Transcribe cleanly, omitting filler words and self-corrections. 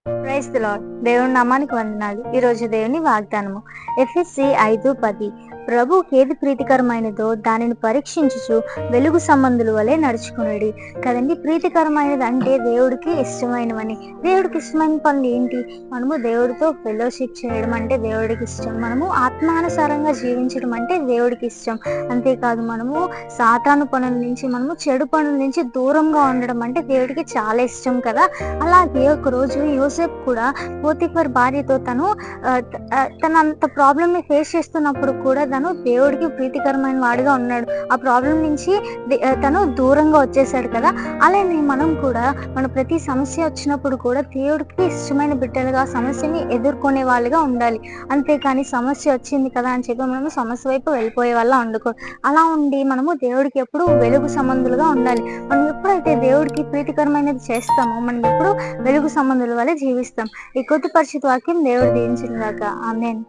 Praise the lord. దేవుని నామానికి వందనాలు. ఈరోజు దేవుని వాగ్దానము ఎఫెసీ 5:10. ప్రభువుకి ఏది ప్రీతికరమైనదో దానిని పరీక్షించుచు వెలుగు సంబంధుల వలె నడుచుకునేది కదండి. ప్రీతికరమైనది అంటే దేవుడికి ఇష్టమైనవని. దేవుడికి ఇష్టమైన పనులు ఏంటి? మనము దేవుడితో ఫెలోషిప్ చేయడం అంటే దేవుడికి ఇష్టం. మనము ఆత్మానుసారంగా జీవించడం అంటే దేవుడికి ఇష్టం. అంతేకాదు, మనము సాతాను పనుల నుంచి, మనము చెడు పనుల నుంచి దూరంగా ఉండడం అంటే దేవుడికి చాలా ఇష్టం కదా. అలాగే ఒకరోజు యోసేపు కూడా పోతిఫర్ భార్యతో తన అంత ప్రాబ్లమ్ ని ఫేస్ చేస్తున్నప్పుడు కూడా తను దేవుడికి ప్రీతికరమైన వాడిగా ఉన్నాడు. ఆ ప్రాబ్లం నుంచి తను దూరంగా వచ్చేసాడు కదా. అలానే మనం కూడా మన ప్రతి సమస్య వచ్చినప్పుడు కూడా దేవుడికి ఇష్టమైన బిడ్డలుగా సమస్యని ఎదుర్కొనే వాళ్ళుగా ఉండాలి. అంతేకాని సమస్య వచ్చింది కదా అని చెప్పి మనము సమస్య వైపు వెళ్ళిపోయే వాళ్ళ ఉండకూడదు. అలా ఉండి మనము దేవుడికి ఎప్పుడు వెలుగు సంబంధులుగా ఉండాలి. మనం ఎప్పుడైతే దేవుడికి ప్రీతికరమైనది చేస్తామో మనం ఎప్పుడు వెలుగు సంబంధుల వల్ల జీవిస్తాం. ఈ కొద్ది పరిశుద్ధ వాక్యం దేవుడు దీవించును గాక. ఆమేన్.